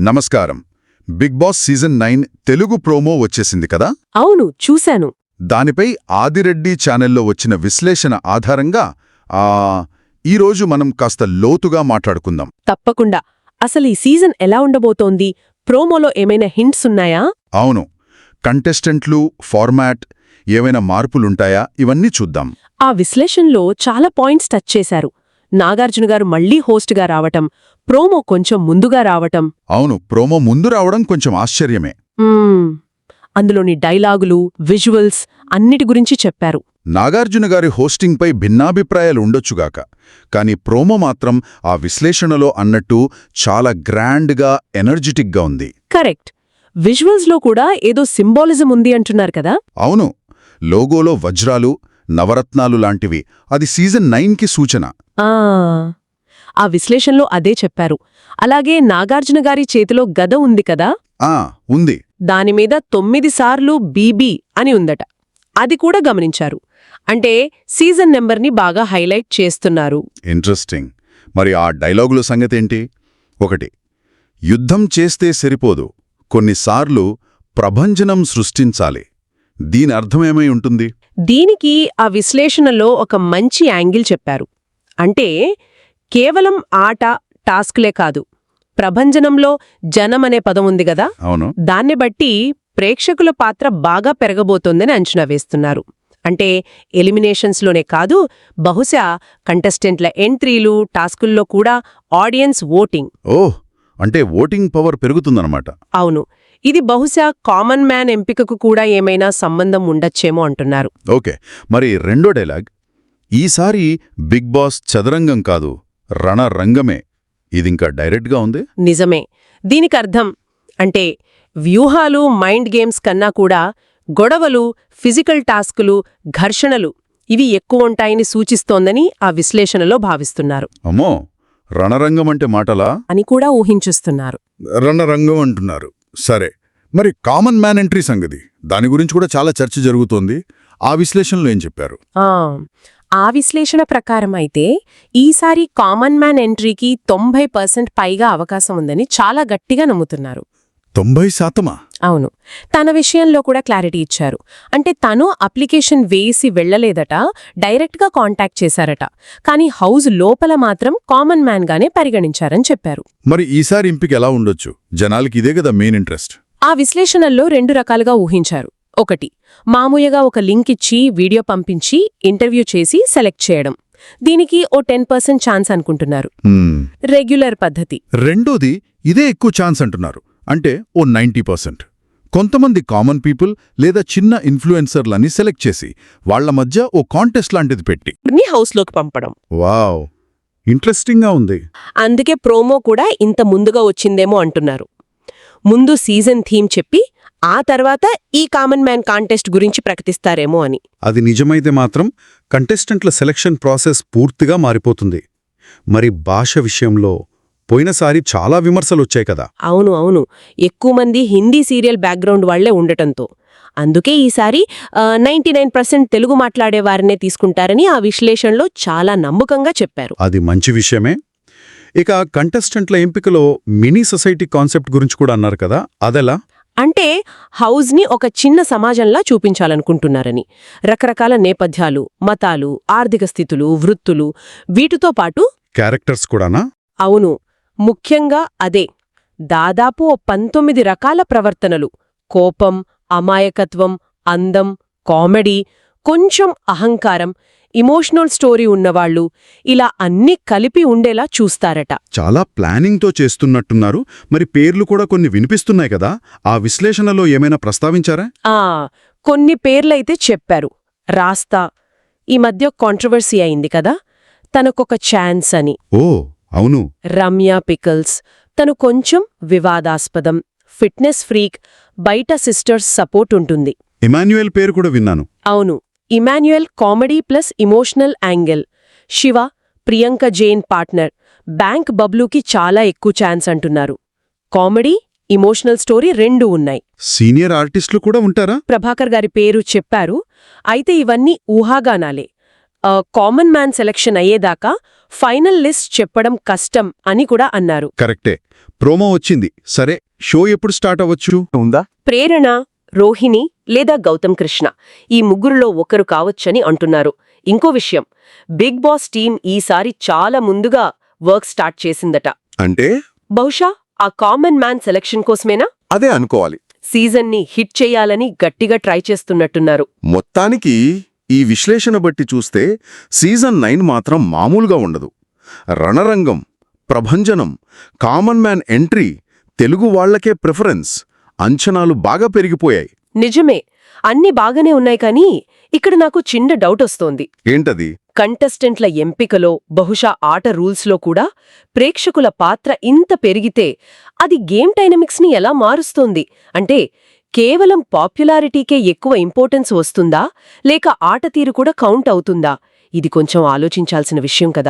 నమస్కారం. Big boss season 9 Telugu promo వచ్చేసింది కదా. అవును, చూశాను. దానిపై ఆదిరెడ్డి ఛానల్లో వచ్చిన విశ్లేషణ ఆధారంగా ఈరోజు మనం కాస్త లోతుగా మాట్లాడుకుందాం. తప్పకుండా. అసలు ఈ సీజన్ ఎలా ఉండబోతోంది? ప్రోమోలో ఏమైనా హింట్స్ ఉన్నాయా? అవును, కంటెస్టెంట్లు, ఫార్మాట్, ఏవైనా మార్పులుంటాయా, ఇవన్నీ చూద్దాం. ఆ విశ్లేషణలో చాలా పాయింట్స్ టచ్ చేశారు. నాగార్జున గారు మళ్లీ హోస్ట్గా రావటం, ప్రోమో కొంచెం ముందుగా రావటం. అవును, ప్రోమో ముందు రావడం కొంచెం ఆశ్చర్యమే. అందులోని డైలాగులు, విజువల్స్ అన్నిటి గురించి చెప్పారు. నాగార్జున గారి హోస్టింగ్పై భిన్నాభిప్రాయాలు ఉండొచ్చుగాక, కానీ ప్రోమో మాత్రం ఆ విశ్లేషణలో అన్నట్టు చాలా గ్రాండ్గా, ఎనర్జెటిక్గా ఉంది. కరెక్ట్. విజువల్స్లో కూడా ఏదో సింబాలిజం ఉంది అంటున్నారు కదా. అవును, లోగోలో వజ్రాలు, నవరత్నాలు లాంటివి. అది సీజన్ 9కి సూచన. ఆ విశ్లేషణలో అదే చెప్పారు. అలాగే నాగార్జున గారి చేతిలో గద ఉంది కదా. ఉంది. దానిమీద 9 సార్లు బీబీ అని ఉందట. అది కూడా గమనించారు. అంటే సీజన్ నెంబర్ని బాగా హైలైట్ చేస్తున్నారు. ఇంట్రెస్టింగ్. మరి ఆ డైలాగుల సంగతేంటి? 1. యుద్ధం చేస్తే సరిపోదు, కొన్నిసార్లు ప్రభంజనం సృష్టించాలి. దీని అర్థమేమై ఉంటుంది? దీనికి ఆ విశ్లేషణలో ఒక మంచి యాంగిల్ చెప్పారు. అంటే కేవలం ఆట, టాస్క్లే కాదు, ప్రభంజనంలో జనం అనే పదం ఉంది గదా. అవును. దాన్ని బట్టి ప్రేక్షకుల పాత్ర బాగా పెరగబోతోందని అంచనా వేస్తున్నారు. అంటే ఎలిమినేషన్స్లోనే కాదు, బహుశా కంటెస్టెంట్ల ఎంట్రీలు, టాస్కుల్లో కూడా ఆడియన్స్ ఓటింగ్. అంటే ఓటింగ్ పవర్ పెరుగుతుందన్నమాట. అవును. ఇది బహుశా కామన్ మ్యాన్ ఎంపికకు కూడా ఏమైనా సంబంధం ఉండొచ్చేమో అంటున్నారు. ఓకే, మరి రెండో డైలాగ్, ఈసారి బిగ్ బాస్ చదరంగం కాదు, రణరంగమే. ఇదింకా డైరెక్ట్గా ఉంది. నిజమే. దీనికర్థం అంటే వ్యూహాలు, మైండ్ గేమ్స్ కన్నా కూడా గొడవలు, ఫిజికల్ టాస్కులు, ఘర్షణలు ఇవి ఎక్కువుంటాయని సూచిస్తోందని ఆ విశ్లేషణలో భావిస్తున్నారు. అమ్మో, రణరంగం అంటే మాటలా అని కూడా ఊహించుస్తున్నారు. రణరంగం అంటున్నారు. సరే, మరి కామన్ మ్యాన్ ఎంట్రీ సంగతి, దాని గురించి కూడా చాలా చర్చ జరుగుతోంది. ఆ విశ్లేషణలో ఏం చెప్పారు? ఆ విశ్లేషణ ప్రకారం అయితే ఈసారి కామన్ మ్యాన్ ఎంట్రీకి 90% పైగా అవకాశం ఉందని చాలా గట్టిగా నమ్ముతున్నారు. 90%? అవును. తన విషయంలో కూడా క్లారిటీ ఇచ్చారు. అంటే తను అప్లికేషన్ వేసి వెళ్లలేదట, డైరెక్ట్గా కాంటాక్ట్ చేశారట. కానీ హౌస్ లోపల మాత్రం కామన్ మ్యాన్ గానే పరిగణించారని చెప్పారు. మరి ఈసారి ఎంపిక ఎలా ఉండొచ్చు? జనాలకి ఇదే కదా మెయిన్ ఇంట్రెస్ట్. ఆ విశ్లేషణల్లో 2 రకాలుగా ఊహించారు. 1, మామూలుగా ఒక లింక్ ఇచ్చి, వీడియో పంపించి, ఇంటర్వ్యూ చేసి సెలెక్ట్ చేయడం. దీనికి ఓ 10% ఛాన్స్ అనుకుంటున్నారు. రెగ్యులర్ పద్ధతి. రెండోది, ఇదే ఎక్కువ ఛాన్స్ అంటున్నారు. అంటే ఓ 90%. కొంతమంది కామన్ పీపుల్ లేదా చిన్న ఇన్ఫ్లుయెన్సర్లని సెలెక్ట్ చేసి వాళ్ల మధ్య ఓ కాంటెస్ట్ లాంటిది పెట్టి హౌస్లోకి పంపడం. వావ్, ఇంట్రెస్టింగ్గా ఉంది. అందుకే ప్రోమో కూడా ఇంత ముందుగా వచ్చిందేమో అంటున్నారు. ముందు సీజన్ థీమ్ చెప్పి ఆ తర్వాత ఈ కామన్ మ్యాన్ కాంటెస్ట్ గురించి ప్రకటిస్తారేమో అని. అది నిజమైతే మాత్రం కంటెస్టెంట్ల సెలక్షన్ ప్రాసెస్ పూర్తిగా మారిపోతుంది. మరి భాష విషయంలో పోయినసారి చాలా విమర్శలొచ్చాయి కదా. అవును. ఎక్కువ మంది హిందీ సీరియల్ బ్యాక్గ్రౌండ్ వాళ్లే ఉండటంతో. అందుకే ఈసారి 99% తెలుగు మాట్లాడేవారినే తీసుకుంటారని ఆ విశ్లేషణలో చాలా నమ్మకంగా చెప్పారు. అది మంచి విషయమే. ఇక కంటెస్టెంట్ల ఎంపికలో మినీ సొసైటీ కాన్సెప్ట్ గురించి కూడా అన్నారు కదా, అదెలా? అంటే హౌస్ని ఒక చిన్న సమాజంలా చూపించాలనుకుంటున్నారని. రకరకాల నేపథ్యాలు, మతాలు, ఆర్థిక స్థితులు, వృత్తులు, వీటితో పాటు క్యారెక్టర్స్ కూడానా? అవును, ముఖ్యంగా అదే. దాదాపు 19 రకాల ప్రవర్తనలు, కోపం, అమాయకత్వం, అందం, కామెడీ, కొంచెం అహంకారం, ఇమోషనల్ స్టోరీ ఉన్నవాళ్లు, ఇలా అన్నీ కలిపి ఉండేలా చూస్తారట. చాలా ప్లానింగ్తో చేస్తున్నట్టున్నారు. మరి పేర్లు కూడా కొన్ని వినిపిస్తున్నాయి కదా, ఆ విశ్లేషణలో ఏమైనా ప్రస్తావించారా? కొన్ని పేర్లైతే చెప్పారు. రాస్తా ఈ మధ్య కాంట్రవర్సీ అయింది కదా, తనకొక ఛాన్స్ అని. అవును. రమ్య పికల్స్, తను కొంచెం వివాదాస్పదం, ఫిట్నెస్ ఫ్రీక్, బయట సిస్టర్స్ సపోర్ట్ ఉంటుంది. ఇమాన్యుయల్ పేరు కూడా విన్నాను. అవును, Emmanuel comedy plus emotional angle. Shiva, Priyanka Jain partner, bank బబ్లూకి చాలా ఎక్కువ ఛాన్స్ అంటున్నారు. కామెడీ, ఇమోషనల్ స్టోరీ 2 ఉన్నాయి. సీనియర్ ఆర్టిస్టులు కూడా ఉంటారా? ప్రభాకర్ గారి పేరు చెప్పారు. అయితే ఇవన్నీ ఊహాగానాలే. కామన్ మ్యాన్ సెలక్షన్ అయ్యేదాకా ఫైనల్ లిస్ట్ చెప్పడం కష్టం అని కూడా అన్నారు. కరెక్టే. ప్రోమో వచ్చింది, సరే షో ఎప్పుడు స్టార్ట్ అవ్వచ్చు ఉందా? ప్రేరణ, రోహిణి లేదా గౌతమ్ కృష్ణ ఈ ముగ్గురులో ఒకరు కావచ్చని అంటున్నారు. ఇంకో విషయం, బిగ్ బాస్ టీం ఈసారి చాలా ముందుగా వర్క్ స్టార్ట్ చేసిందట. అంటే బహుశా ఆ కామన్ మ్యాన్ సెలక్షన్ కోసమేనా? అదే అనుకోవాలి. సీజన్ని హిట్ చెయ్యాలని గట్టిగా ట్రై చేస్తున్నట్టున్నారు. మొత్తానికి ఈ విశ్లేషణ బట్టి చూస్తే సీజన్ 9 మాత్రం మామూలుగా ఉండదు. రణరంగం, ప్రభంజనం, కామన్ మ్యాన్ ఎంట్రీ, తెలుగు వాళ్లకే ప్రిఫరెన్స్, అంచనాలు బాగా పెరిగిపోయాయి. నిజమే, అన్నీ బాగానే ఉన్నాయి కానీ ఇక్కడ నాకు చిన్న డౌట్ వస్తోంది. ఏంటది? కంటెస్టెంట్ల ఎంపికలో, బహుశా ఆట రూల్స్లో కూడా ప్రేక్షకుల పాత్ర ఇంత పెరిగితే అది గేమ్ డైనమిక్స్ని ఎలా మారుస్తోంది? అంటే కేవలం పాపులారిటీకే ఎక్కువ ఇంపార్టెన్స్ వస్తుందా, లేక ఆట తీరు కూడా కౌంట్ అవుతుందా? ఇది కొంచెం ఆలోచించాల్సిన విషయం కదా.